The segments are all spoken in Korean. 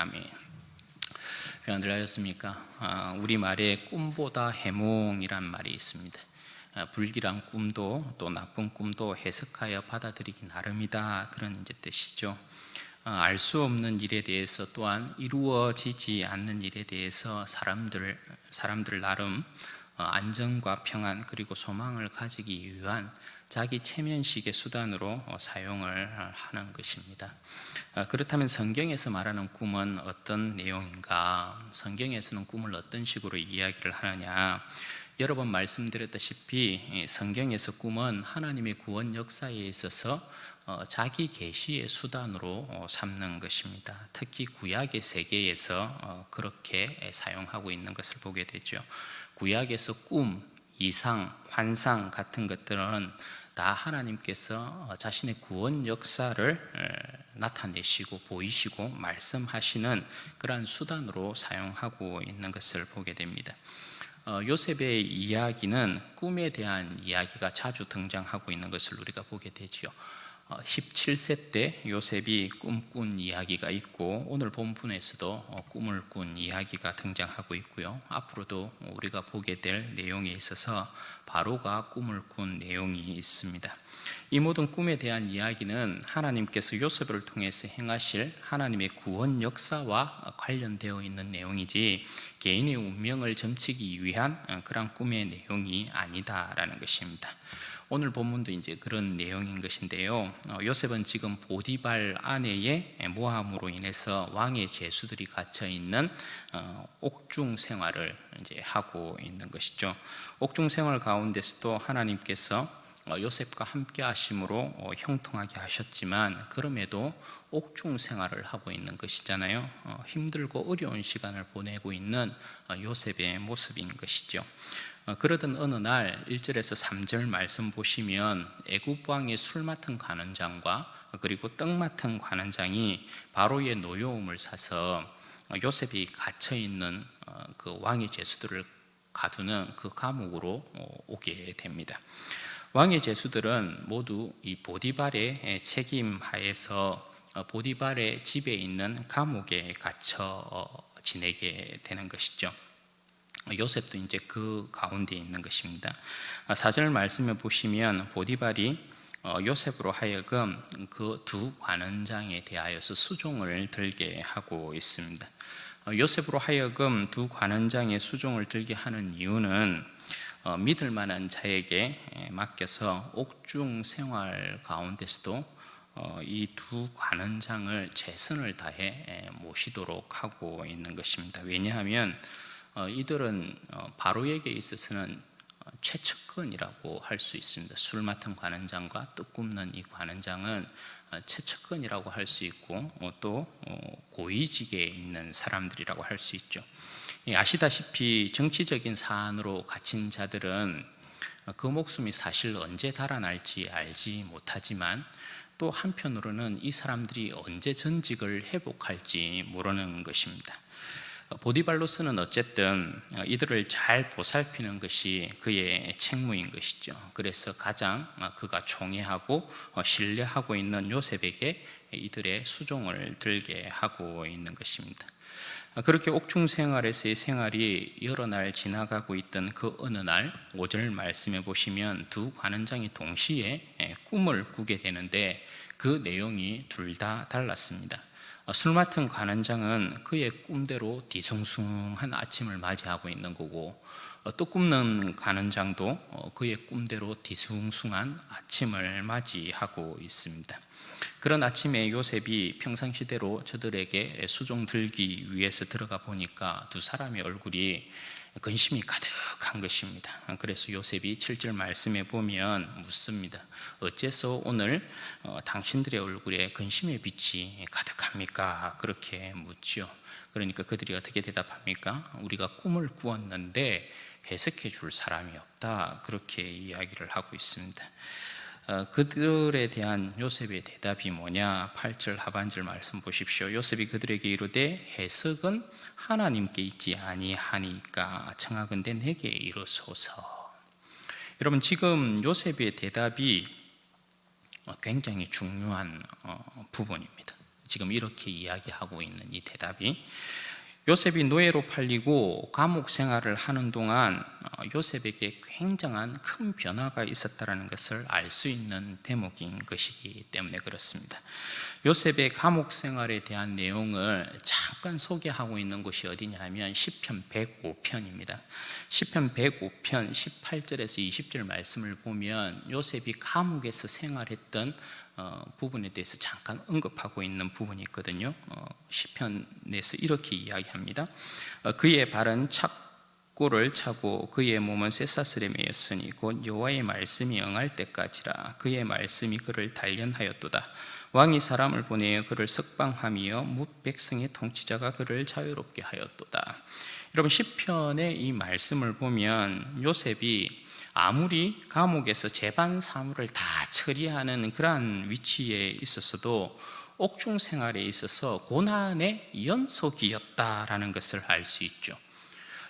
아멘. 회원들 하셨습니까? 우리말에 꿈보다 해몽이란 말이 있습니다. 불길한 꿈도 또 나쁜 꿈도 해석하여 받아들이기 나름이다, 그런 뜻이죠. 알 수 없는 일에 대해서 또한 이루어지지 않는 일에 대해서 사람들 나름 안정과 평안 그리고 소망을 가지기 위한 자기 체면식의 수단으로 사용을 하는 것입니다. 그렇다면 성경에서 말하는 꿈은 어떤 내용인가? 성경에서는 꿈을 어떤 식으로 이야기를 하느냐? 여러 번 말씀드렸다시피 성경에서 꿈은 하나님의 구원 역사에 있어서 자기 계시의 수단으로 삼는 것입니다. 특히 구약의 세계에서 그렇게 사용하고 있는 것을 보게 되죠. 구약에서 꿈, 이상, 환상 같은 것들은 다 하나님께서 자신의 구원 역사를 나타내시고 보이시고 말씀하시는 그러한 수단으로 사용하고 있는 것을 보게 됩니다. 요셉의 이야기는 꿈에 대한 이야기가 자주 등장하고 있는 것을 우리가 보게 되죠. 17세 때 요셉이 꿈꾼 이야기가 있고, 오늘 본문에서도 꿈을 꾼 이야기가 등장하고 있고요. 앞으로도 우리가 보게 될 내용에 있어서 바로가 꿈을 꾼 내용이 있습니다. 이 모든 꿈에 대한 이야기는 하나님께서 요셉을 통해서 행하실 하나님의 구원 역사와 관련되어 있는 내용이지 개인의 운명을 점치기 위한 그런 꿈의 내용이 아니다라는 것입니다. 오늘 본문도 이제 그런 내용인 것인데요. 요셉은 지금 보디발 아내의 모함으로 인해서 왕의 죄수들이 갇혀 있는 옥중 생활을 이제 하고 있는 것이죠. 옥중 생활 가운데서도 하나님께서 요셉과 함께 하심으로 형통하게 하셨지만, 그럼에도 옥중 생활을 하고 있는 것이잖아요. 힘들고 어려운 시간을 보내고 있는 요셉의 모습인 것이죠. 그러던 어느 날 1절에서 3절 말씀 보시면 애굽 왕의 술 맡은 관원장과 그리고 떡 맡은 관원장이 바로의 노여움을 사서 요셉이 갇혀 있는 그 왕의 죄수들을 가두는 그 감옥으로 오게 됩니다. 왕의 죄수들은 모두 이 보디발의 책임 하에서 보디발의 집에 있는 감옥에 갇혀 지내게 되는 것이죠. 요셉도 이제 그 가운데 있는 것입니다. 4절 말씀을 보시면 보디발이 요셉으로 하여금 그 두 관원장에 대하여서 수종을 들게 하고 있습니다. 요셉으로 하여금 두 관원장의 수종을 들게 하는 이유는 믿을 만한 자에게 맡겨서 옥중 생활 가운데서도 이 두 관원장을 최선을 다해 모시도록 하고 있는 것입니다. 왜냐하면 이들은 바로에게 있어서는 최측근이라고 할 수 있습니다. 술 맡은 관원장과 떡 굽는 이 관원장은 최측근이라고 할 수 있고 또 고위직에 있는 사람들이라고 할 수 있죠. 아시다시피 정치적인 사안으로 갇힌 자들은 그 목숨이 사실 언제 달아날지 알지 못하지만, 또 한편으로는 이 사람들이 언제 전직을 회복할지 모르는 것입니다. 보디발로스는 어쨌든 이들을 잘 보살피는 것이 그의 책무인 것이죠. 그래서 가장 그가 총애하고 신뢰하고 있는 요셉에게 이들의 수종을 들게 하고 있는 것입니다. 그렇게 옥중 생활에서의 생활이 여러 날 지나가고 있던 그 어느 날 5절 말씀에 보시면 두 관원장이 동시에 꿈을 꾸게 되는데, 그 내용이 둘 다 달랐습니다. 술 맡은 관원장은 그의 꿈대로 뒤숭숭한 아침을 맞이하고 있는 거고, 떡 굽는 관원장도 그의 꿈대로 뒤숭숭한 아침을 맞이하고 있습니다. 그런 아침에 요셉이 평상시대로 저들에게 수종 들기 위해서 들어가 보니까 두 사람의 얼굴이 근심이 가득한 것입니다. 그래서 요셉이 7절 말씀에 보면 묻습니다. 어째서 오늘 당신들의 얼굴에 근심의 빛이 가득합니까? 그렇게 묻죠. 그러니까 그들이 어떻게 대답합니까? 우리가 꿈을 꾸었는데 해석해 줄 사람이 없다, 그렇게 이야기를 하고 있습니다. 그들에 대한 요셉의 대답이 뭐냐? 8절 하반절 말씀 보십시오. 요셉이 그들에게 이르되 해석은 하나님께 있지 아니하니까 청하건대 내게 이르소서. 여러분, 지금 요셉의 대답이 굉장히 중요한 부분입니다. 지금 이렇게 이야기하고 있는 이 대답이, 요셉이 노예로 팔리고 감옥 생활을 하는 동안 요셉에게 굉장한 큰 변화가 있었다는 것을 알 수 있는 대목인 것이기 때문에 그렇습니다. 요셉의 감옥 생활에 대한 내용을 잠깐 소개하고 있는 곳이 어디냐 하면 시편 105편입니다. 시편 105편 18절에서 20절 말씀을 보면 요셉이 감옥에서 생활했던 부분에 대해서 잠깐 언급하고 있는 부분이 있거든요. 시편에서 이렇게 이야기합니다. 그의 발은 착고를 차고 그의 몸은 쇠사슬에 매였으니 곧 여호와의 말씀이 응할 때까지라. 그의 말씀이 그를 단련하였도다. 왕이 사람을 보내어 그를 석방하며 뭇 백성의 통치자가 그를 자유롭게 하였도다. 여러분, 시편의 이 말씀을 보면 요셉이 아무리 감옥에서 재반 사무를 다 처리하는 그러한 위치에 있었어도 옥중 생활에 있어서 고난의 연속이었다라는 것을 알 수 있죠.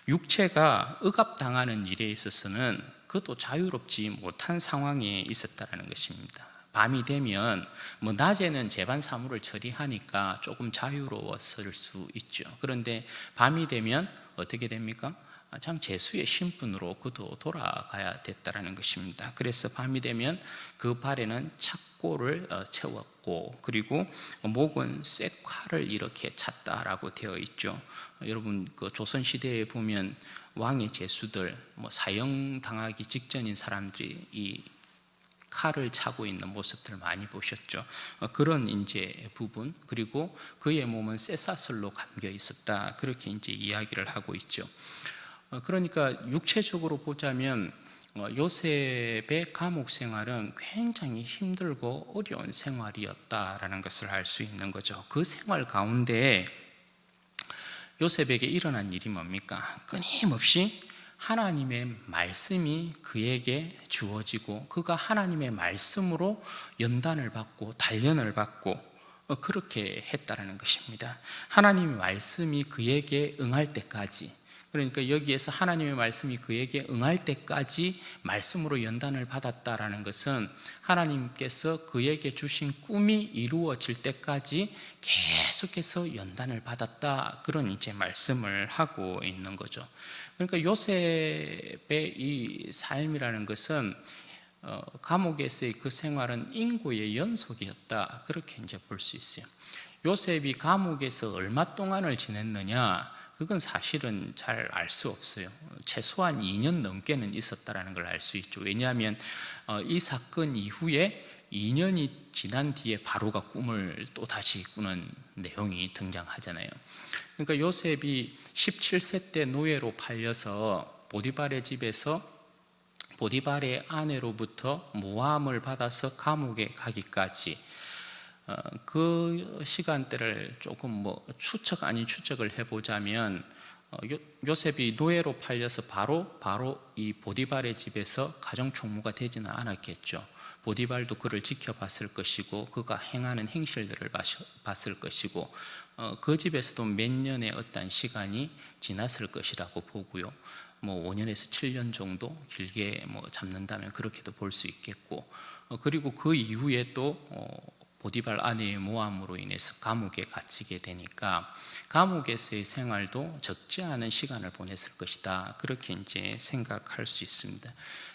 육체가 억압당하는 일에 있어서는 그것도 자유롭지 못한 상황에 있었다는 것입니다. 밤이 되면 낮에는 재반 사무를 처리하니까 조금 자유로웠을 수 있죠. 그런데 밤이 되면 어떻게 됩니까? 참 재수의 신분으로 그도 돌아가야 됐다는 것입니다. 그래서 밤이 되면 그 발에는 착고를 채웠고, 그리고 목은 쇠칼을 이렇게 찼다라고 되어 있죠. 여러분, 그 조선 시대에 보면 왕의 제수들, 사형 당하기 직전인 사람들이 이 칼을 차고 있는 모습들을 많이 보셨죠. 그런 이제 부분, 그리고 그의 몸은 쇠사슬로 감겨 있었다, 그렇게 이제 이야기를 하고 있죠. 그러니까 육체적으로 보자면 요셉의 감옥 생활은 굉장히 힘들고 어려운 생활이었다라는 것을 알 수 있는 거죠. 그 생활 가운데 요셉에게 일어난 일이 뭡니까? 끊임없이 하나님의 말씀이 그에게 주어지고 그가 하나님의 말씀으로 연단을 받고 단련을 받고 그렇게 했다라는 것입니다. 하나님의 말씀이 그에게 응할 때까지, 그러니까 여기에서 하나님의 말씀이 그에게 응할 때까지 말씀으로 연단을 받았다라는 것은 하나님께서 그에게 주신 꿈이 이루어질 때까지 계속해서 연단을 받았다, 그런 이제 말씀을 하고 있는 거죠. 그러니까 요셉의 이 삶이라는 것은 감옥에서의 그 생활은 인고의 연속이었다, 그렇게 이제 볼 수 있어요. 요셉이 감옥에서 얼마 동안을 지냈느냐, 그건 사실은 잘 알 수 없어요. 최소한 2년 넘게는 있었다라는 걸 알 수 있죠. 왜냐하면 이 사건 이후에 2년이 지난 뒤에 바로가 꿈을 또 다시 꾸는 내용이 등장하잖아요. 그러니까 요셉이 17세 때 노예로 팔려서 보디발의 집에서 보디발의 아내로부터 모함을 받아서 감옥에 가기까지 그 시간대를 조금 추측 아닌 추측을 해보자면 요셉이 노예로 팔려서 바로 이 보디발의 집에서 가정총무가 되지는 않았겠죠. 보디발도 그를 지켜봤을 것이고 그가 행하는 행실들을 봤을 것이고 그 집에서도 몇 년의 어떤 시간이 지났을 것이라고 보고요. 5년에서 7년 정도 길게 잡는다면 그렇게도 볼 수 있겠고, 그리고 그 이후에 또 보디발 아내의 모함으로 인해서 감옥에 갇히게 되니까 감옥에서의 생활도 적지 않은 시간을 보냈을 것이다, 그렇게 이제 생각할 수 있습니다.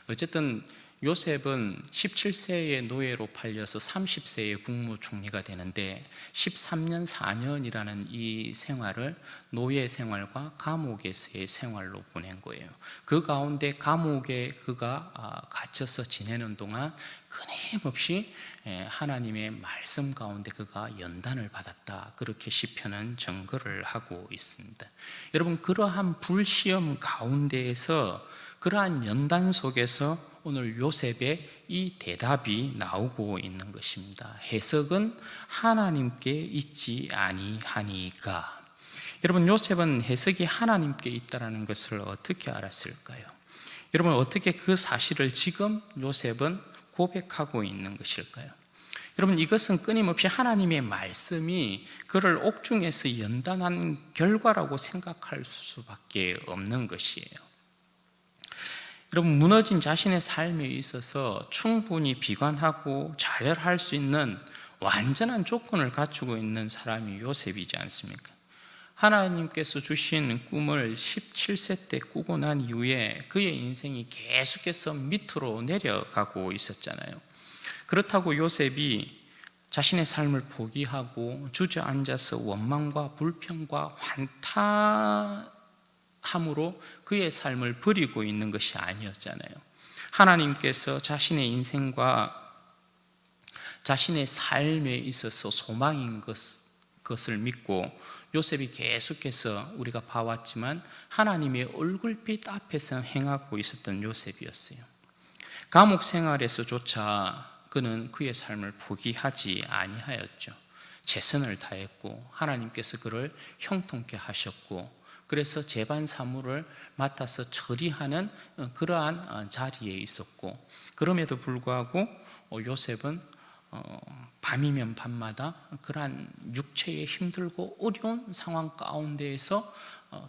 어쨌든 요셉은 17세의 노예로 팔려서 30세의 국무총리가 되는데 13년 4년이라는 이 생활을 노예 생활과 감옥에서의 생활로 보낸 거예요. 그 가운데 감옥에 그가 갇혀서 지내는 동안 끊임없이 하나님의 말씀 가운데 그가 연단을 받았다, 그렇게 시편은 증거를 하고 있습니다. 여러분, 그러한 불시험 가운데에서, 그러한 연단 속에서 오늘 요셉의 이 대답이 나오고 있는 것입니다. 해석은 하나님께 있지 아니하니까. 여러분, 요셉은 해석이 하나님께 있다는 것을 어떻게 알았을까요? 여러분, 어떻게 그 사실을 지금 요셉은 고백하고 있는 것일까요? 여러분, 이것은 끊임없이 하나님의 말씀이 그를 옥중에서 연단한 결과라고 생각할 수밖에 없는 것이에요. 여러분, 무너진 자신의 삶에 있어서 충분히 비관하고 자멸할 수 있는 완전한 조건을 갖추고 있는 사람이 요셉이지 않습니까? 하나님께서 주신 꿈을 17세 때 꾸고 난 이후에 그의 인생이 계속해서 밑으로 내려가고 있었잖아요. 그렇다고 요셉이 자신의 삶을 포기하고 주저앉아서 원망과 불평과 환탄함으로 그의 삶을 버리고 있는 것이 아니었잖아요. 하나님께서 자신의 인생과 자신의 삶에 있어서 소망인 것을 믿고 요셉이 계속해서 우리가 봐왔지만 하나님의 얼굴빛 앞에서 행하고 있었던 요셉이었어요. 감옥 생활에서조차 그는 그의 삶을 포기하지 아니하였죠. 최선을 다했고 하나님께서 그를 형통케 하셨고, 그래서 재반 사무를 맡아서 처리하는 그러한 자리에 있었고, 그럼에도 불구하고 요셉은 밤이면 밤마다 그러한 육체의 힘들고 어려운 상황 가운데에서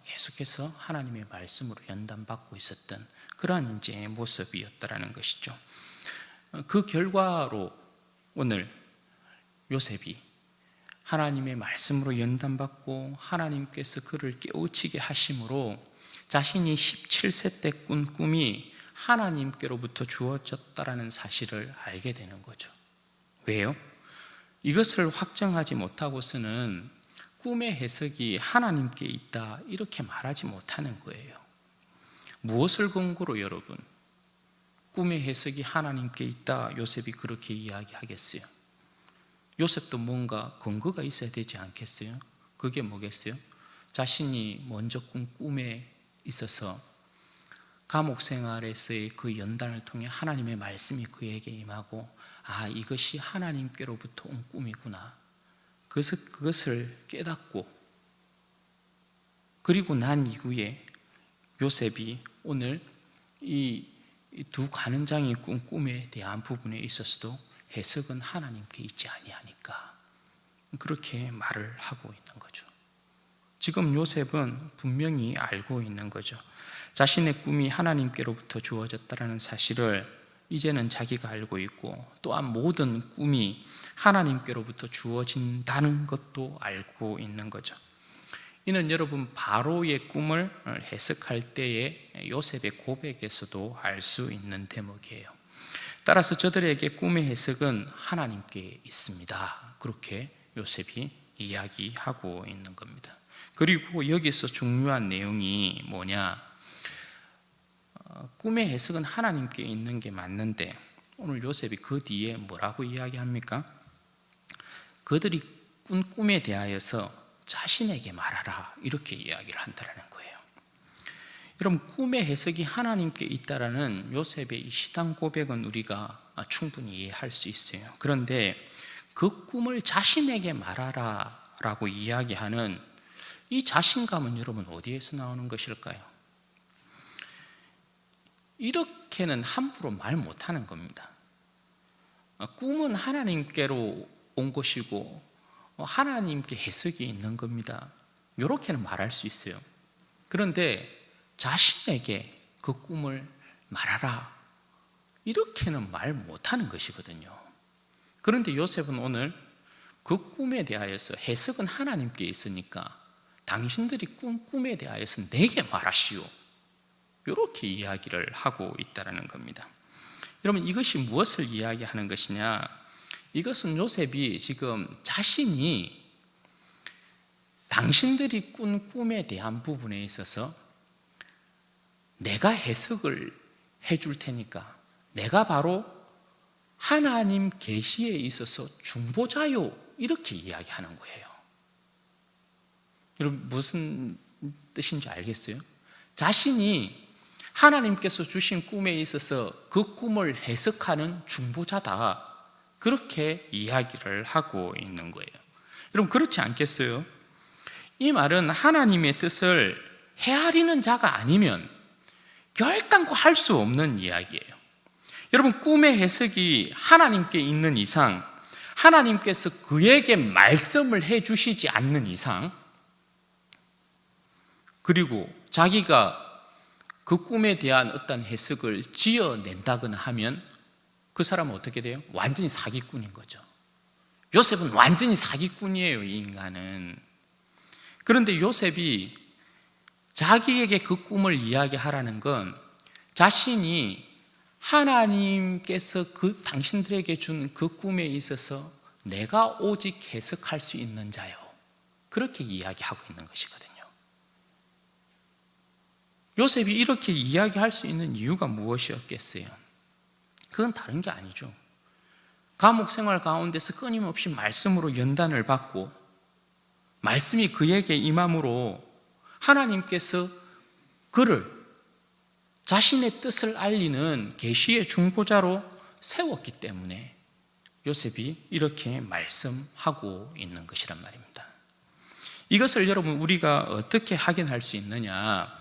계속해서 하나님의 말씀으로 연단받고 있었던 그러한 이제 모습이었다라는 것이죠. 그 결과로 오늘 요셉이 하나님의 말씀으로 연단받고 하나님께서 그를 깨우치게 하심으로 자신이 17세 때 꾼 꿈이 하나님께로부터 주어졌다라는 사실을 알게 되는 거죠. 왜요? 이것을 확정하지 못하고서는 꿈의 해석이 하나님께 있다 이렇게 말하지 못하는 거예요. 무엇을 근거로 여러분 꿈의 해석이 하나님께 있다 요셉이 그렇게 이야기하겠어요? 요셉도 뭔가 근거가 있어야 되지 않겠어요? 그게 뭐겠어요? 자신이 먼저 꾼 꿈에 있어서 감옥 생활에서의 그 연단을 통해 하나님의 말씀이 그에게 임하고, 이것이 하나님께로부터 온 꿈이구나, 그것을 깨닫고, 그리고 난 이후에 요셉이 오늘 이 두 관원장이 꾼 꿈에 대한 부분에 있어서도 해석은 하나님께 있지 아니하니까 그렇게 말을 하고 있는 거죠. 지금 요셉은 분명히 알고 있는 거죠. 자신의 꿈이 하나님께로부터 주어졌다는 사실을 이제는 자기가 알고 있고, 또한 모든 꿈이 하나님께로부터 주어진다는 것도 알고 있는 거죠. 이는 여러분 바로의 꿈을 해석할 때의 요셉의 고백에서도 알 수 있는 대목이에요. 따라서 저들에게 꿈의 해석은 하나님께 있습니다, 그렇게 요셉이 이야기하고 있는 겁니다. 그리고 여기서 중요한 내용이 뭐냐, 꿈의 해석은 하나님께 있는 게 맞는데 오늘 요셉이 그 뒤에 뭐라고 이야기합니까? 그들이 꾼 꿈에 대하여서 자신에게 말하라 이렇게 이야기를 한다는 거예요. 여러분, 꿈의 해석이 하나님께 있다라는 요셉의 이 시당 고백은 우리가 충분히 이해할 수 있어요. 그런데 그 꿈을 자신에게 말하라 라고 이야기하는 이 자신감은 여러분 어디에서 나오는 것일까요? 이렇게는 함부로 말 못하는 겁니다. 꿈은 하나님께로 온 것이고 하나님께 해석이 있는 겁니다, 이렇게는 말할 수 있어요. 그런데 자신에게 그 꿈을 말하라 이렇게는 말 못하는 것이거든요. 그런데 요셉은 오늘 그 꿈에 대하여서 해석은 하나님께 있으니까 당신들이 꾼 꿈에 대하여서 내게 말하시오, 이렇게 이야기를 하고 있다는 겁니다. 여러분, 이것이 무엇을 이야기하는 것이냐, 이것은 요셉이 지금 자신이 당신들이 꾼 꿈에 대한 부분에 있어서 내가 해석을 해줄 테니까 내가 바로 하나님 계시에 있어서 중보자요, 이렇게 이야기하는 거예요. 여러분, 무슨 뜻인지 알겠어요? 자신이 하나님께서 주신 꿈에 있어서 그 꿈을 해석하는 중보자다, 그렇게 이야기를 하고 있는 거예요. 여러분, 그렇지 않겠어요? 이 말은 하나님의 뜻을 헤아리는 자가 아니면 결단코 할 수 없는 이야기예요. 여러분, 꿈의 해석이 하나님께 있는 이상, 하나님께서 그에게 말씀을 해주시지 않는 이상, 그리고 자기가 그 꿈에 대한 어떤 해석을 지어낸다거나 하면 그 사람은 어떻게 돼요? 완전히 사기꾼인 거죠. 요셉은 완전히 사기꾼이에요, 이 인간은. 그런데 요셉이 자기에게 그 꿈을 이야기하라는 건 자신이 하나님께서 당신들에게 준 그 꿈에 있어서 내가 오직 해석할 수 있는 자요, 그렇게 이야기하고 있는 것이거든요. 요셉이 이렇게 이야기할 수 있는 이유가 무엇이었겠어요? 그건 다른 게 아니죠. 감옥 생활 가운데서 끊임없이 말씀으로 연단을 받고 말씀이 그에게 임함으로 하나님께서 그를 자신의 뜻을 알리는 계시의 중보자로 세웠기 때문에 요셉이 이렇게 말씀하고 있는 것이란 말입니다. 이것을 여러분 우리가 어떻게 확인할 수 있느냐?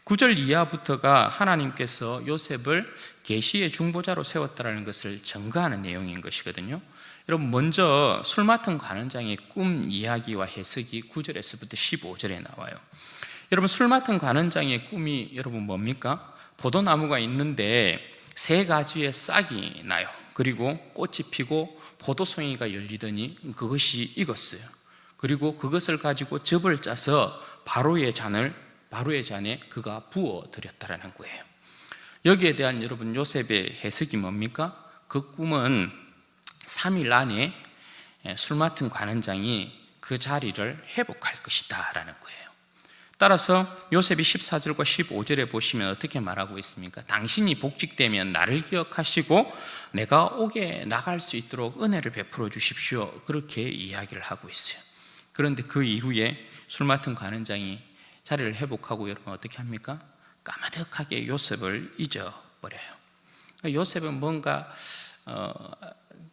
9절 이하부터가 하나님께서 요셉을 계시의 중보자로 세웠다라는 것을 증거하는 내용인 것이거든요. 여러분, 먼저 술 맡은 관원장의 꿈 이야기와 해석이 9절에서부터 15절에 나와요. 여러분, 술 맡은 관원장의 꿈이 여러분 뭡니까? 포도나무가 있는데 세 가지의 싹이 나요. 그리고 꽃이 피고 포도송이가 열리더니 그것이 익었어요. 그리고 그것을 가지고 즙을 짜서 바로의 잔에 그가 부어 드렸다라는 거예요. 여기에 대한 여러분 요셉의 해석이 뭡니까? 그 꿈은 3일 안에 술 맡은 관원장이 그 자리를 회복할 것이다 라는 거예요. 따라서 요셉이 14절과 15절에 보시면 어떻게 말하고 있습니까? 당신이 복직되면 나를 기억하시고 내가 옥에 나갈 수 있도록 은혜를 베풀어 주십시오, 그렇게 이야기를 하고 있어요. 그런데 그 이후에 술 맡은 관원장이 자리를 회복하고 여러분 어떻게 합니까? 까마득하게 요셉을 잊어버려요. 요셉은 뭔가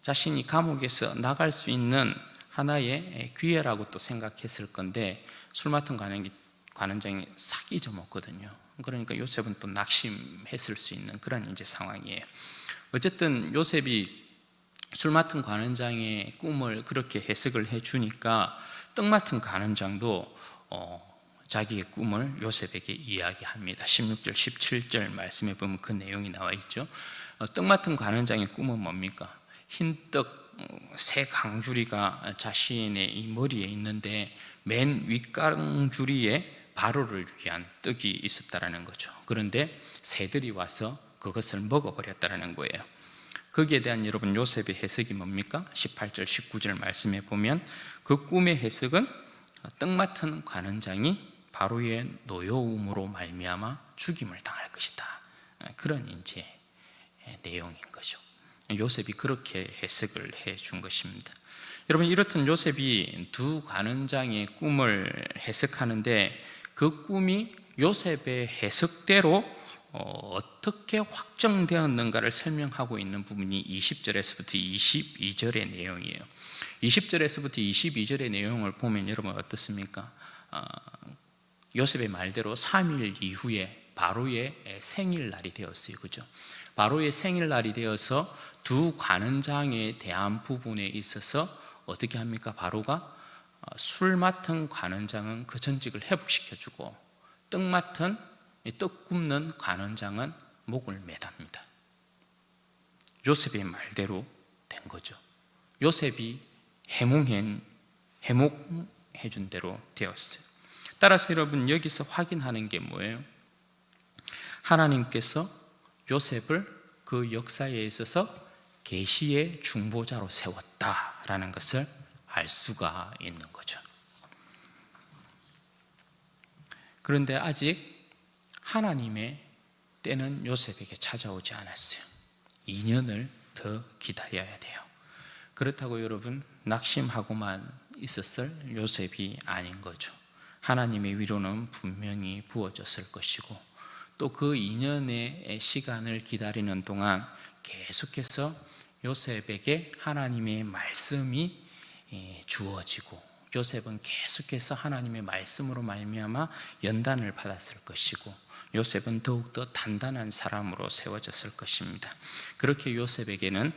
자신이 감옥에서 나갈 수 있는 하나의 기회라고 또 생각했을 건데 술 맡은 관원장이 싹 잊어먹거든요. 그러니까 요셉은 또 낙심했을 수 있는 그런 이제 상황이에요. 어쨌든 요셉이 술 맡은 관원장의 꿈을 그렇게 해석을 해주니까 떡 맡은 관원장도 자기의 꿈을 요셉에게 이야기합니다. 16절, 17절 말씀에 보면 그 내용이 나와 있죠. 떡 맡은 관원장의 꿈은 뭡니까? 흰떡 세 강주리가 자신의 이 머리에 있는데 맨 윗강주리에 바로를 위한 떡이 있었다라는 거죠. 그런데 새들이 와서 그것을 먹어버렸다라는 거예요. 거기에 대한 여러분 요셉의 해석이 뭡니까? 18절, 19절 말씀에 보면 그 꿈의 해석은 떡 맡은 관원장이 바로의 노여움으로 말미암아 죽임을 당할 것이다, 그런 이제 내용인 거죠. 요셉이 그렇게 해석을 해준 것입니다. 여러분, 이렇듯 요셉이 두 관원장의 꿈을 해석하는데 그 꿈이 요셉의 해석대로 어떻게 확정되었는가를 설명하고 있는 부분이 20절에서부터 22절의 내용이에요. 20절에서부터 22절의 내용을 보면 여러분 어떻습니까? 요셉의 말대로 3일 이후에 바로의 생일날이 되었어요. 그죠? 바로의 생일날이 되어서 두 관원장에 대한 부분에 있어서 어떻게 합니까? 바로가 술 맡은 관원장은 그 전직을 회복시켜주고 떡 굽는 관원장은 목을 매답니다. 요셉의 말대로 된 거죠. 요셉이 해몽해준 대로 되었어요. 따라서 여러분 여기서 확인하는 게 뭐예요? 하나님께서 요셉을 그 역사에 있어서 계시의 중보자로 세웠다라는 것을 알 수가 있는 거죠. 그런데 아직 하나님의 때는 요셉에게 찾아오지 않았어요. 2년을 더 기다려야 돼요. 그렇다고 여러분 낙심하고만 있었을 요셉이 아닌 거죠. 하나님의 위로는 분명히 부어졌을 것이고 또 그 2년의 시간을 기다리는 동안 계속해서 요셉에게 하나님의 말씀이 주어지고 요셉은 계속해서 하나님의 말씀으로 말미암아 연단을 받았을 것이고 요셉은 더욱더 단단한 사람으로 세워졌을 것입니다. 그렇게 요셉에게는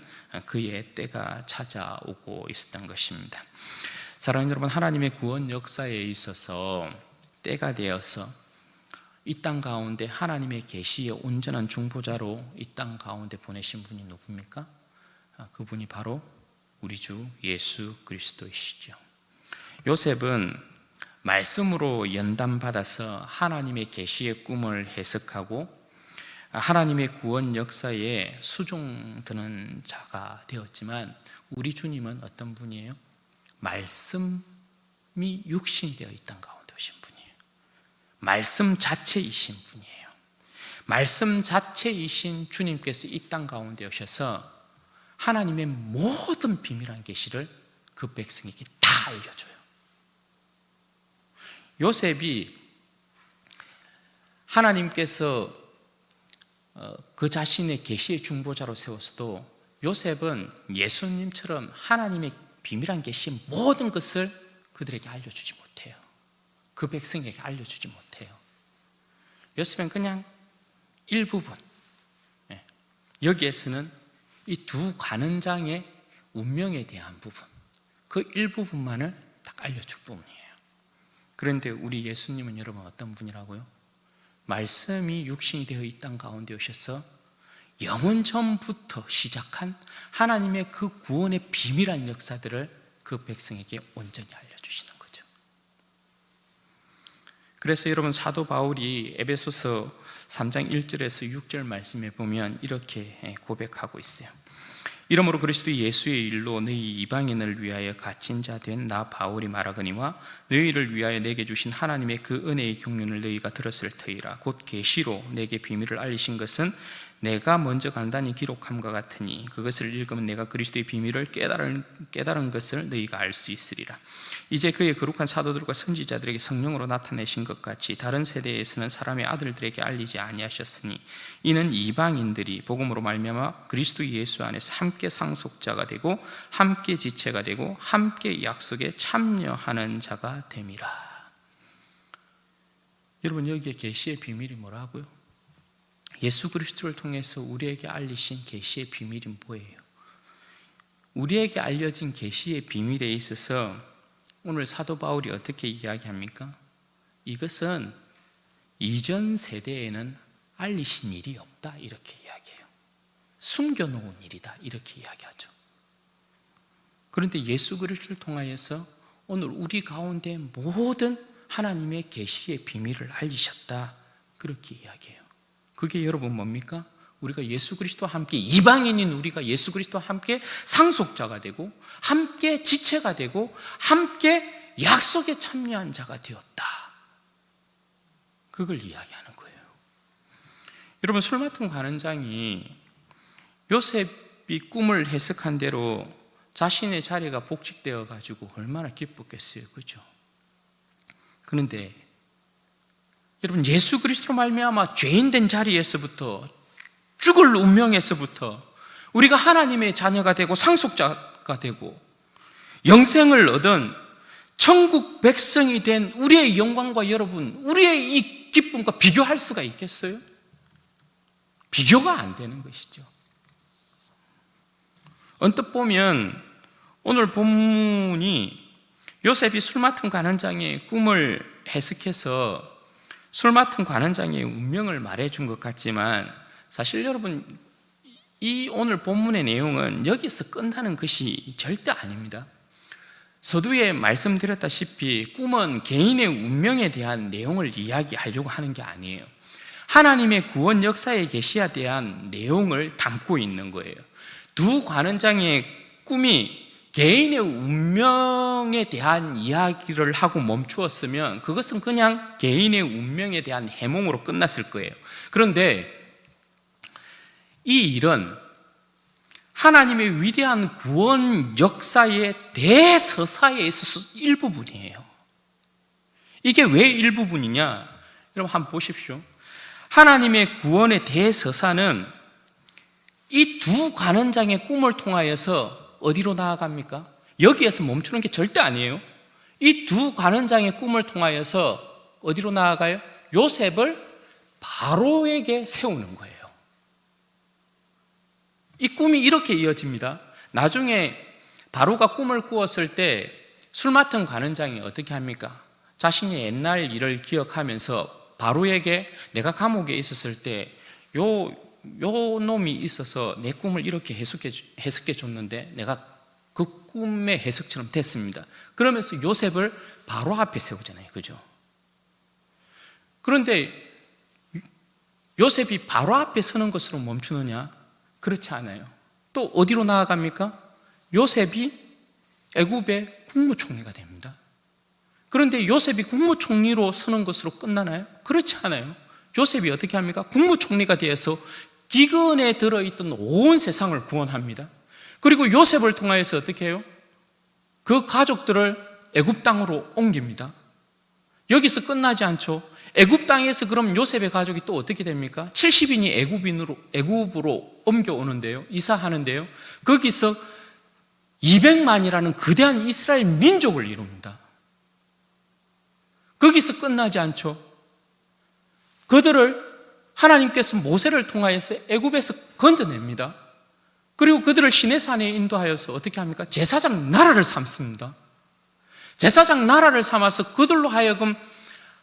그의 때가 찾아오고 있었던 것입니다. 사랑하는 여러분, 하나님의 구원 역사에 있어서 때가 되어서 이 땅 가운데 하나님의 계시의 온전한 중보자로 이 땅 가운데 보내신 분이 누굽니까? 그분이 바로 우리 주 예수 그리스도이시죠. 요셉은 말씀으로 연단받아서 하나님의 계시의 꿈을 해석하고 하나님의 구원 역사에 수종드는 자가 되었지만, 우리 주님은 어떤 분이에요? 말씀이 육신되어 있던 가운데 오신 분이에요. 말씀 자체이신 분이에요. 말씀 자체이신 주님께서 이 땅 가운데 오셔서 하나님의 모든 비밀한 계시를 그 백성에게 다 알려줘요. 요셉이 하나님께서 그 자신의 계시의 중보자로 세워서도 요셉은 예수님처럼 하나님의 비밀한 계시의 모든 것을 그들에게 알려주지 못해요. 그 백성에게 알려주지 못해요. 요셉은 그냥 일부분, 여기에서는 이 두 관원장의 운명에 대한 부분, 그 일부분만을 딱 알려줄 뿐이에요. 그런데 우리 예수님은 여러분 어떤 분이라고요? 말씀이 육신이 되어 이 땅 가운데 오셔서 영원 전부터 시작한 하나님의 그 구원의 비밀한 역사들을 그 백성에게 온전히 알려주시는 거죠. 그래서 여러분 사도 바울이 에베소서 3장 1절에서 6절 말씀에 보면 이렇게 고백하고 있어요. 이러므로 그리스도 예수의 일로 너희 이방인을 위하여 갇힌 자 된 나 바울이 말하거니와 너희를 위하여 내게 주신 하나님의 그 은혜의 경륜을 너희가 들었을 터이라. 곧 계시로 내게 비밀을 알리신 것은 내가 먼저 간단히 기록함과 같으니 그것을 읽으면 내가 그리스도의 비밀을 깨달은 것을 너희가 알 수 있으리라. 이제 그의 거룩한 사도들과 선지자들에게 성령으로 나타내신 것 같이 다른 세대에서는 사람의 아들들에게 알리지 아니하셨으니 이는 이방인들이 복음으로 말미암아 그리스도 예수 안에서 함께 상속자가 되고 함께 지체가 되고 함께 약속에 참여하는 자가 됨이라. 여러분, 여기에 계시의 비밀이 뭐라고요? 예수 그리스도를 통해서 우리에게 알리신 계시의 비밀이 뭐예요? 우리에게 알려진 계시의 비밀에 있어서 오늘 사도 바울이 어떻게 이야기합니까? 이것은 이전 세대에는 알리신 일이 없다, 이렇게 이야기해요. 숨겨놓은 일이다, 이렇게 이야기하죠. 그런데 예수 그리스도를 통하여서 오늘 우리 가운데 모든 하나님의 계시의 비밀을 알리셨다, 그렇게 이야기해요. 그게 여러분 뭡니까? 우리가 예수 그리스도와 함께, 이방인인 우리가 예수 그리스도와 함께 상속자가 되고 함께 지체가 되고 함께 약속에 참여한 자가 되었다, 그걸 이야기하는 거예요. 여러분, 술 맡은 관원장이 요셉이 꿈을 해석한 대로 자신의 자리가 복직되어 가지고 얼마나 기뻤겠어요, 그렇죠? 그런데 여러분, 예수 그리스도로 말미암아 죄인된 자리에서부터, 죽을 운명에서부터 우리가 하나님의 자녀가 되고 상속자가 되고 영생을 얻은 천국 백성이 된 우리의 영광과 여러분, 우리의 이 기쁨과 비교할 수가 있겠어요? 비교가 안 되는 것이죠. 언뜻 보면 오늘 본문이 요셉이 술 맡은 관원장의 꿈을 해석해서 술 맡은 관원장의 운명을 말해준 것 같지만, 사실 여러분, 이 오늘 본문의 내용은 여기서 끝나는 것이 절대 아닙니다. 서두에 말씀드렸다시피 꿈은 개인의 운명에 대한 내용을 이야기하려고 하는 게 아니에요. 하나님의 구원 역사의 계시에 대한 내용을 담고 있는 거예요. 두 관원장의 꿈이 개인의 운명에 대한 이야기를 하고 멈추었으면 그것은 그냥 개인의 운명에 대한 해몽으로 끝났을 거예요. 그런데 이 일은 하나님의 위대한 구원 역사의 대서사에 있어서 일부분이에요. 이게 왜 일부분이냐? 여러분 한번 보십시오. 하나님의 구원의 대서사는 이 두 관원장의 꿈을 통하여서 어디로 나아갑니까? 여기에서 멈추는 게 절대 아니에요. 이 두 관원장의 꿈을 통하여서 어디로 나아가요? 요셉을 바로에게 세우는 거예요. 이 꿈이 이렇게 이어집니다. 나중에 바로가 꿈을 꾸었을 때 술 맡은 관원장이 어떻게 합니까? 자신의 옛날 일을 기억하면서 바로에게 내가 감옥에 있었을 때 요 놈이 있어서 내 꿈을 이렇게 해석해 줬는데 내가 그 꿈의 해석처럼 됐습니다. 그러면서 요셉을 바로 앞에 세우잖아요. 그죠? 그런데 요셉이 바로 앞에 서는 것으로 멈추느냐? 그렇지 않아요. 또 어디로 나아갑니까? 요셉이 애굽의 국무총리가 됩니다. 그런데 요셉이 국무총리로 서는 것으로 끝나나요? 그렇지 않아요. 요셉이 어떻게 합니까? 국무총리가 되어서 기근에 들어있던 온 세상을 구원합니다. 그리고 요셉을 통하여서 어떻게 해요? 그 가족들을 애굽 땅으로 옮깁니다. 여기서 끝나지 않죠. 애굽 땅에서 그럼 요셉의 가족이 또 어떻게 됩니까? 70인이 애굽으로 옮겨오는데요. 이사하는데요. 거기서 200만이라는 거대한 이스라엘 민족을 이룹니다. 거기서 끝나지 않죠. 그들을 하나님께서 모세를 통하여서 애굽에서 건져냅니다. 그리고 그들을 시내산에 인도하여서 어떻게 합니까? 제사장 나라를 삼습니다. 제사장 나라를 삼아서 그들로 하여금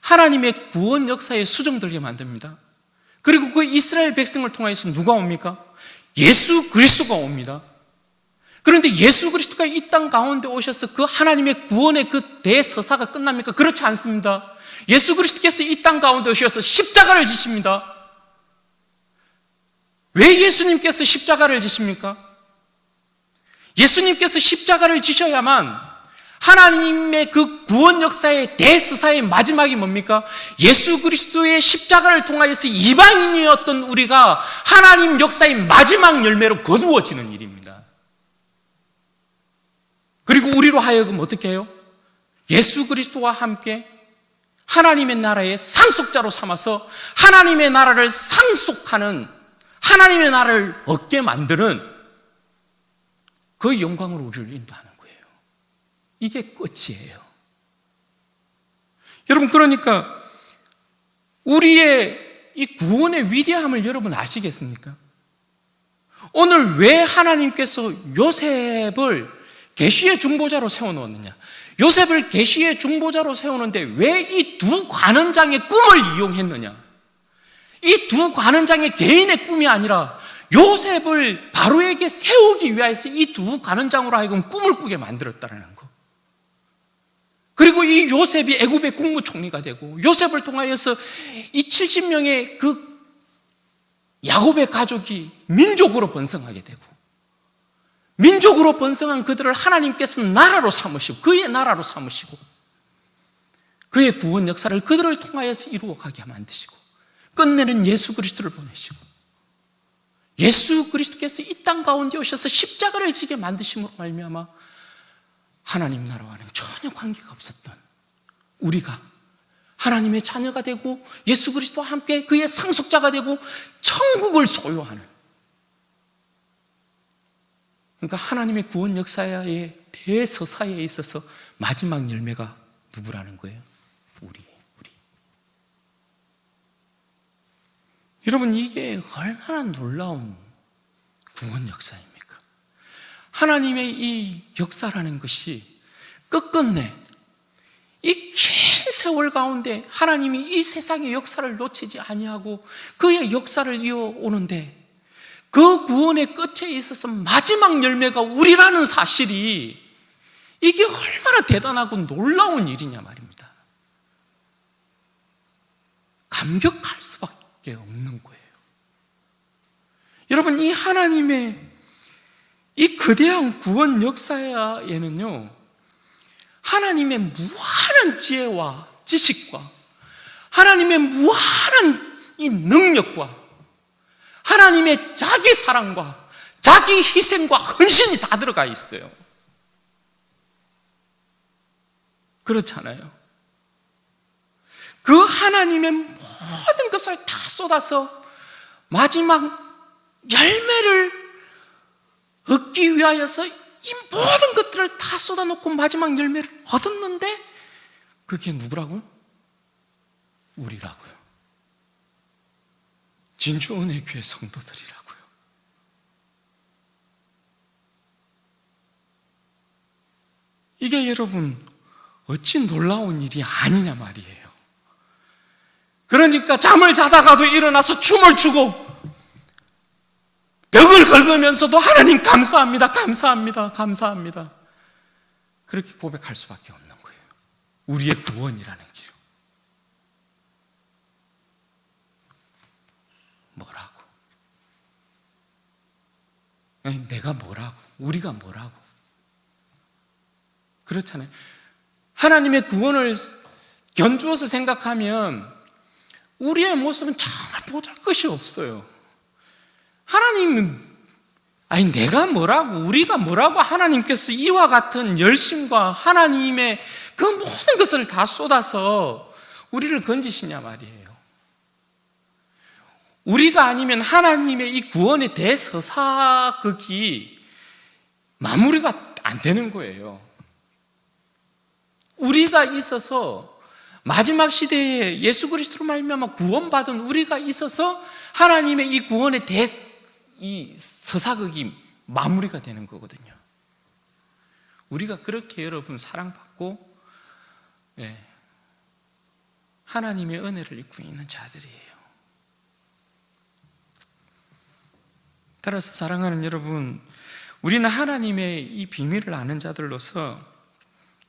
하나님의 구원 역사에 수정되게 만듭니다. 그리고 그 이스라엘 백성을 통하여서 누가 옵니까? 예수 그리스도가 옵니다. 그런데 예수 그리스도가 이 땅 가운데 오셔서 그 하나님의 구원의 그 대서사가 끝납니까? 그렇지 않습니다. 예수 그리스도께서 이 땅 가운데 오셔서 십자가를 지십니다. 왜 예수님께서 십자가를 지십니까? 예수님께서 십자가를 지셔야만 하나님의 그 구원 역사의 대서사의 마지막이 뭡니까? 예수 그리스도의 십자가를 통하여서 이방인이었던 우리가 하나님 역사의 마지막 열매로 거두어지는 일입니다. 그리고 우리로 하여금 어떻게 해요? 예수 그리스도와 함께 하나님의 나라의 상속자로 삼아서 하나님의 나라를 상속하는, 하나님의 나라를 얻게 만드는 그 영광으로 우리를 인도하는 거예요. 이게 끝이에요. 여러분, 그러니까 우리의 이 구원의 위대함을 여러분 아시겠습니까? 오늘 왜 하나님께서 요셉을 계시의 중보자로 세워놓았느냐? 요셉을 계시의 중보자로 세우는데 왜 이 두 관원장의 꿈을 이용했느냐? 이 두 관원장의 개인의 꿈이 아니라 요셉을 바로에게 세우기 위해서 이 두 관원장으로 하여금 꿈을 꾸게 만들었다는 거. 그리고 이 요셉이 애굽의 국무총리가 되고 요셉을 통하여서 이 70명의 그 야곱의 가족이 민족으로 번성하게 되고 민족으로 번성한 그들을 하나님께서 나라로 삼으시고 그의 나라로 삼으시고 그의 구원 역사를 그들을 통하여서 이루어가게 만드시고 끝내는 예수 그리스도를 보내시고 예수 그리스도께서 이 땅 가운데 오셔서 십자가를 지게 만드심으로 말미암아 하나님 나라와는 전혀 관계가 없었던 우리가 하나님의 자녀가 되고 예수 그리스도와 함께 그의 상속자가 되고 천국을 소유하는, 그러니까 하나님의 구원 역사의 대서사에 있어서 마지막 열매가 누구라는 거예요? 우리. 여러분, 이게 얼마나 놀라운 구원 역사입니까? 하나님의 이 역사라는 것이 끝끝내 이 긴 세월 가운데 하나님이 이 세상의 역사를 놓치지 아니하고 그의 역사를 이어오는데 그 구원의 끝에 있어서 마지막 열매가 우리라는 사실이 이게 얼마나 대단하고 놀라운 일이냐 말입니다. 감격할 수밖에 없는 거예요. 여러분, 이 하나님의 이 거대한 구원 역사에는요, 하나님의 무한한 지혜와 지식과 하나님의 무한한 이 능력과 하나님의 자기 사랑과 자기 희생과 헌신이 다 들어가 있어요. 그렇잖아요. 그 하나님의 모든 것을 다 쏟아서 마지막 열매를 얻기 위하여서 이 모든 것들을 다 쏟아놓고 마지막 열매를 얻었는데 그게 누구라고요? 우리라고요. 진주은혜교회 성도들이라고요. 이게 여러분 어찌 놀라운 일이 아니냐 말이에요. 그러니까 잠을 자다가도 일어나서 춤을 추고 벽을 긁으면서도 하나님 감사합니다, 감사합니다, 감사합니다. 그렇게 고백할 수밖에 없는 거예요. 우리의 구원이라는 게요. 뭐라고? 내가 뭐라고? 우리가 뭐라고? 그렇잖아요. 하나님의 구원을 견주어서 생각하면 우리의 모습은 정말 보잘것이 없어요. 하나님은 내가 뭐라고, 우리가 뭐라고 하나님께서 이와 같은 열심과 하나님의 그 모든 것을 다 쏟아서 우리를 건지시냐 말이에요. 우리가 아니면 하나님의 이 구원의 대서사극이 마무리가 안 되는 거예요. 우리가 있어서 마지막 시대에 예수 그리스도로 말미암아 구원받은 우리가 있어서 하나님의 이 구원의 이 서사극이 마무리가 되는 거거든요. 우리가 그렇게 여러분 사랑받고 하나님의 은혜를 입고 있는 자들이에요. 따라서 사랑하는 여러분, 우리는 하나님의 이 비밀을 아는 자들로서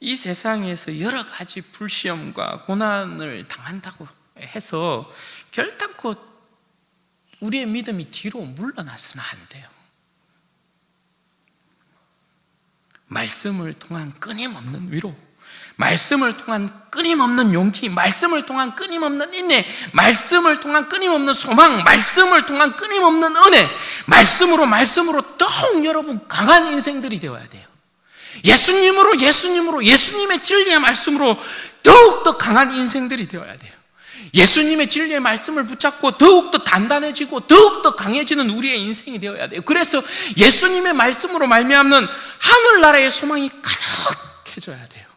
이 세상에서 여러 가지 불시험과 고난을 당한다고 해서 결단코 우리의 믿음이 뒤로 물러나서는 안 돼요. 말씀을 통한 끊임없는 위로, 말씀을 통한 끊임없는 용기, 말씀을 통한 끊임없는 인내, 말씀을 통한 끊임없는 소망, 말씀을 통한 끊임없는 은혜, 말씀으로 더욱 여러분 강한 인생들이 되어야 돼요. 예수님의 진리의 말씀으로 더욱더 강한 인생들이 되어야 돼요. 예수님의 진리의 말씀을 붙잡고 더욱더 단단해지고 더욱더 강해지는 우리의 인생이 되어야 돼요. 그래서 예수님의 말씀으로 말미암는 하늘나라의 소망이 가득해져야 돼요.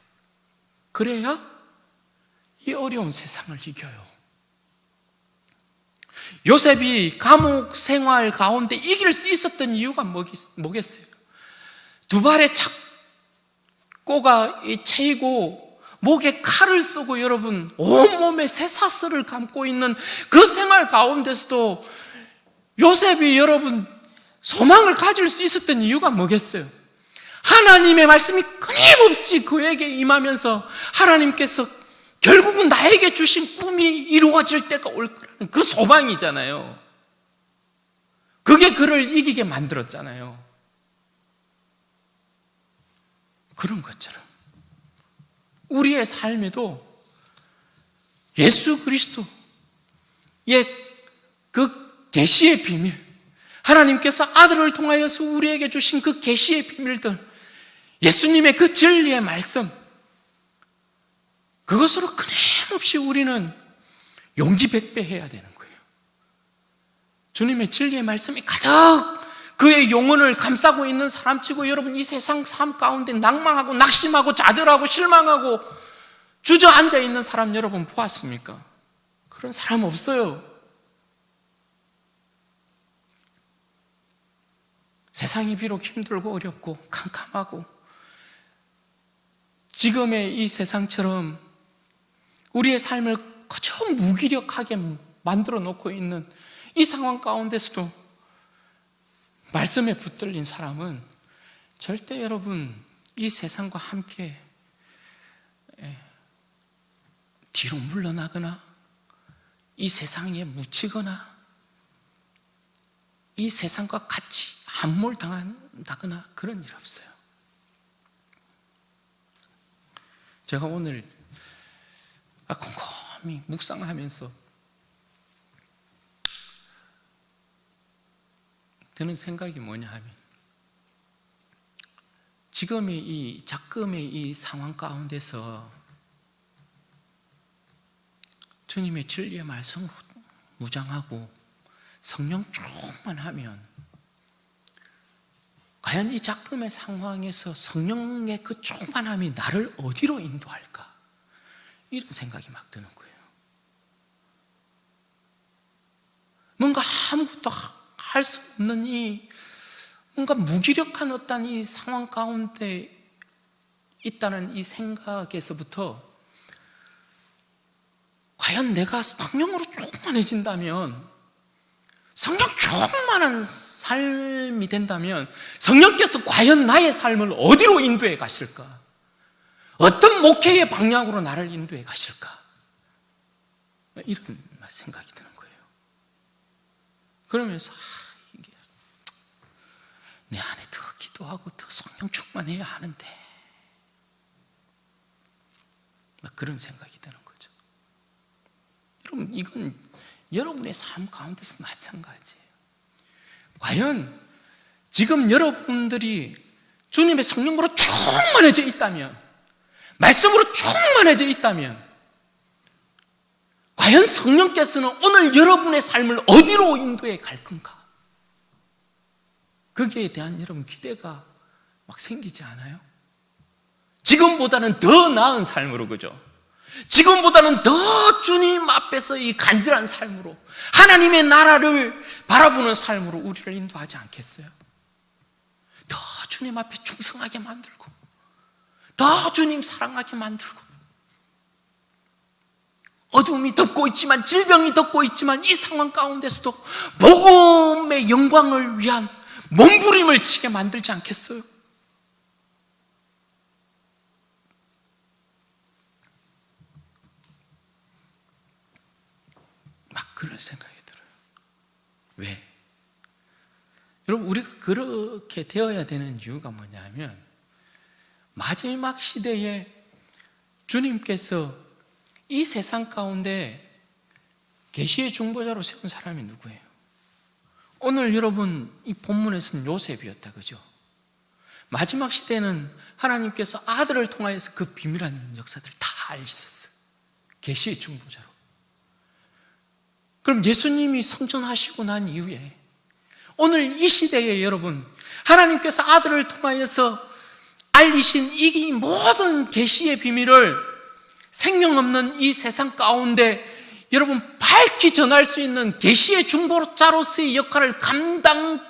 그래야 이 어려운 세상을 이겨요. 요셉이 감옥 생활 가운데 이길 수 있었던 이유가 뭐겠어요? 두 발에 착고가 채이고 목에 칼을 쓰고 여러분 온몸에 쇠사슬을 감고 있는 그 생활 가운데서도 요셉이 여러분 소망을 가질 수 있었던 이유가 뭐겠어요? 하나님의 말씀이 끊임없이 그에게 임하면서 하나님께서 결국은 나에게 주신 꿈이 이루어질 때가 올 거라는 그 소망이잖아요. 그게 그를 이기게 만들었잖아요. 그런 것처럼 우리의 삶에도 예수 그리스도의 그 계시의 비밀, 하나님께서 아들을 통하여서 우리에게 주신 그 계시의 비밀들, 예수님의 그 진리의 말씀, 그것으로 끊임없이 우리는 용기 백배해야 되는 거예요. 주님의 진리의 말씀이 가득 그의 영혼을 감싸고 있는 사람치고 여러분 이 세상 삶 가운데 낭망하고 낙심하고 좌절하고 실망하고 주저앉아 있는 사람 여러분 보았습니까? 그런 사람 없어요. 세상이 비록 힘들고 어렵고 캄캄하고 지금의 이 세상처럼 우리의 삶을 그저 무기력하게 만들어 놓고 있는 이 상황 가운데서도 말씀에 붙들린 사람은 절대 여러분 이 세상과 함께 뒤로 물러나거나 이 세상에 묻히거나 이 세상과 같이 함몰당한다거나 그런 일 없어요. 제가 오늘 곰곰이 묵상하면서 드는 생각이 뭐냐 하면 지금의 이 작금의 이 상황 가운데서 주님의 진리의 말씀으로 무장하고 성령 충만하면 과연 이 작금의 상황에서 성령의 그 충만함이 나를 어디로 인도할까? 이런 생각이 막 드는 거예요. 뭔가 아무것도 할 수 없는 이 뭔가 무기력한 어떤 이 상황 가운데 있다는 이 생각에서부터 과연 내가 성령으로 충만해진다면 성령 충만한 삶이 된다면 성령께서 과연 나의 삶을 어디로 인도해 가실까? 어떤 목회의 방향으로 나를 인도해 가실까? 이런 생각이 드는 거예요. 그러면서 이게 내 안에 더 기도하고 더 성령 충만해야 하는데, 그런 생각이 드는 거죠. 여러분, 이건 여러분의 삶 가운데서 마찬가지예요. 과연 지금 여러분들이 주님의 성령으로 충만해져 있다면, 말씀으로 충만해져 있다면, 과연 성령께서는 오늘 여러분의 삶을 어디로 인도해 갈 건가? 거기에 대한 여러분 기대가 막 생기지 않아요? 지금보다는 더 나은 삶으로, 그죠? 지금보다는 더 주님 앞에서 이 간절한 삶으로, 하나님의 나라를 바라보는 삶으로 우리를 인도하지 않겠어요? 더 주님 앞에 충성하게 만들고, 더 주님 사랑하게 만들고, 어둠이 덮고 있지만, 질병이 덮고 있지만, 이 상황 가운데서도 복음의 영광을 위한 몸부림을 치게 만들지 않겠어요? 막 그런 생각이 들어요. 왜? 여러분, 우리가 그렇게 되어야 되는 이유가 뭐냐면, 마지막 시대에 주님께서 이 세상 가운데 계시의 중보자로 세운 사람이 누구예요? 오늘 여러분 이 본문에서는 요셉이었다, 그죠? 마지막 시대에는 하나님께서 아들을 통하여서 그 비밀한 역사들을 다 알리셨어요. 계시의 중보자로. 그럼 예수님이 성천하시고 난 이후에 오늘 이 시대에 여러분, 하나님께서 아들을 통하여서 알리신 이 모든 계시의 비밀을 생명 없는 이 세상 가운데 여러분 밝히 전할 수 있는 계시의 중보자로서의 역할을 감당케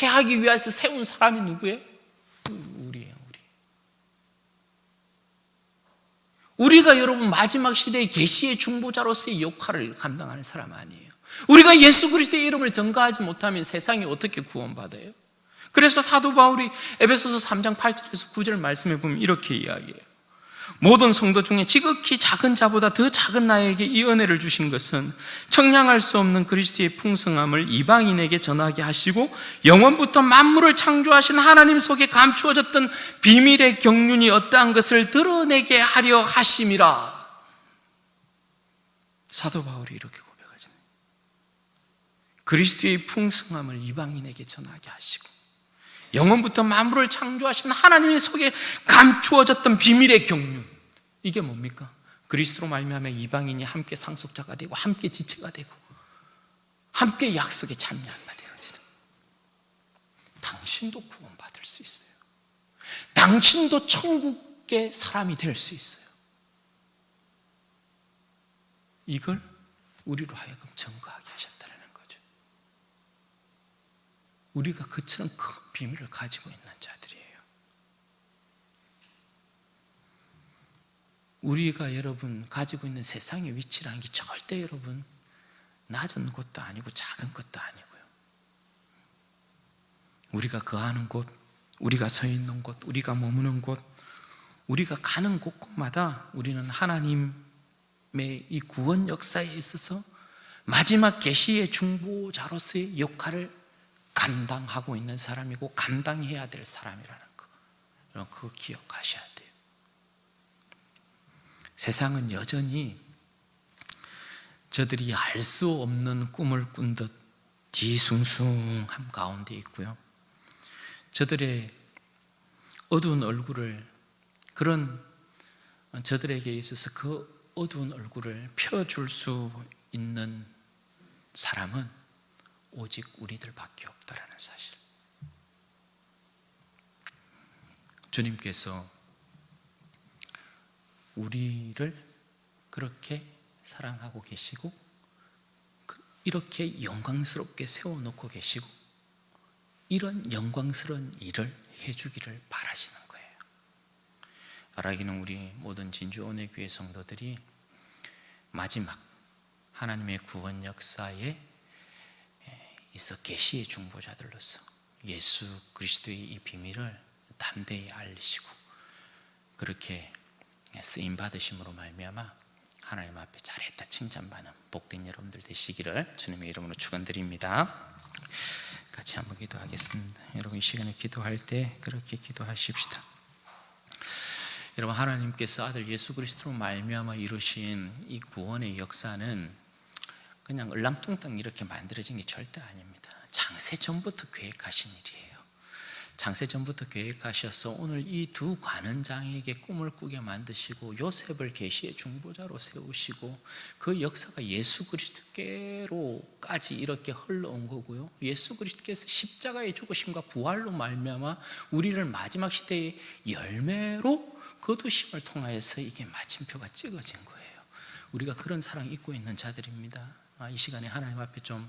하기 위해서 세운 사람이 누구예요? 우리예요. 우리가 여러분 마지막 시대의 계시의 중보자로서의 역할을 감당하는 사람 아니에요. 우리가 예수 그리스도의 이름을 전가하지 못하면 세상이 어떻게 구원받아요? 그래서 사도 바울이 에베소서 3장 8절에서 9절 말씀해 보면 이렇게 이야기해요. 모든 성도 중에 지극히 작은 자보다 더 작은 나에게 이 은혜를 주신 것은 청량할 수 없는 그리스도의 풍성함을 이방인에게 전하게 하시고 영원부터 만물을 창조하신 하나님 속에 감추어졌던 비밀의 경륜이 어떠한 것을 드러내게 하려 하심이라. 사도 바울이 이렇게 고백하잖아요. 그리스도의 풍성함을 이방인에게 전하게 하시고 영원부터 만물을 창조하신 하나님의 속에 감추어졌던 비밀의 경륜, 이게 뭡니까? 그리스도로 말미암아 이방인이 함께 상속자가 되고 함께 지체가 되고 함께 약속에 참여한 바 되어지는, 당신도 구원받을 수 있어요. 당신도 천국의 사람이 될 수 있어요. 이걸 우리로 하여금 증거하게 하셨다는 거죠. 우리가 그처럼 큰 비밀을 가지고 있는 자들이에요. 우리가 여러분 가지고 있는 세상의 위치라는 게 절대 여러분 낮은 곳도 아니고 작은 것도 아니고요. 우리가 거하는 곳, 우리가 서 있는 곳, 우리가 머무는 곳, 우리가 가는 곳곳마다 우리는 하나님의 이 구원 역사에 있어서 마지막 계시의 중보자로서의 역할을 감당하고 있는 사람이고 감당해야 될 사람이라는 거, 여러분 그거 기억하셔야 돼요. 세상은 여전히 저들이 알 수 없는 꿈을 꾼 듯 뒤숭숭함 가운데 있고요. 저들의 어두운 얼굴을, 그런 저들에게 있어서 그 어두운 얼굴을 펴줄 수 있는 사람은 오직 우리들밖에 없다라는 사실. 주님께서 우리를 그렇게 사랑하고 계시고 이렇게 영광스럽게 세워놓고 계시고 이런 영광스러운 일을 해주기를 바라시는 거예요. 바라기는 우리 모든 진주온회교회 성도들이 마지막 하나님의 구원 역사에 있어 계시의 중보자들로서 예수 그리스도의 이 비밀을 담대히 알리시고 그렇게 쓰임 받으심으로 말미암아 하나님 앞에 잘했다 칭찬받는 복된 여러분들 되시기를 주님의 이름으로 축원드립니다. 같이 한번 기도하겠습니다. 여러분 이 시간에 기도할 때 그렇게 기도하십시다. 여러분 하나님께서 아들 예수 그리스도로 말미암아 이루신 이 구원의 역사는 그냥 을랑뚱땅 이렇게 만들어진 게 절대 아닙니다. 장세 전부터 계획하신 일이에요. 장세 전부터 계획하셔서 오늘 이 두 관원장에게 꿈을 꾸게 만드시고 요셉을 계시의 중보자로 세우시고 그 역사가 예수 그리스도께로까지 이렇게 흘러온 거고요. 예수 그리스도께서 십자가의 죽으심과 부활로 말미암아 우리를 마지막 시대의 열매로 거두심을 통하여서 이게 마침표가 찍어진 거예요. 우리가 그런 사랑 잊고 있는 자들입니다. 이 시간에 하나님 앞에 좀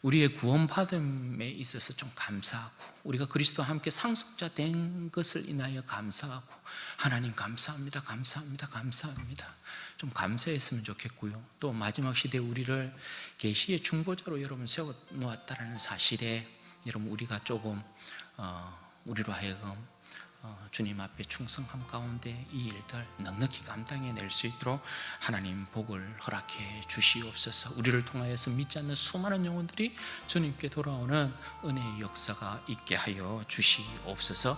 우리의 구원받음에 있어서 좀 감사하고 우리가 그리스도와 함께 상속자 된 것을 인하여 감사하고 하나님 감사합니다 감사합니다 감사합니다 좀 감사했으면 좋겠고요. 또 마지막 시대에 우리를 계시의 중보자로 여러분 세워놓았다는 사실에 여러분 우리가 조금 우리로 하여금 주님 앞에 충성함 가운데 이 일들 넉넉히 감당해낼 수 있도록 하나님 복을 허락해 주시옵소서. 우리를 통하여서 믿지 않는 수많은 영혼들이 주님께 돌아오는 은혜의 역사가 있게 하여 주시옵소서.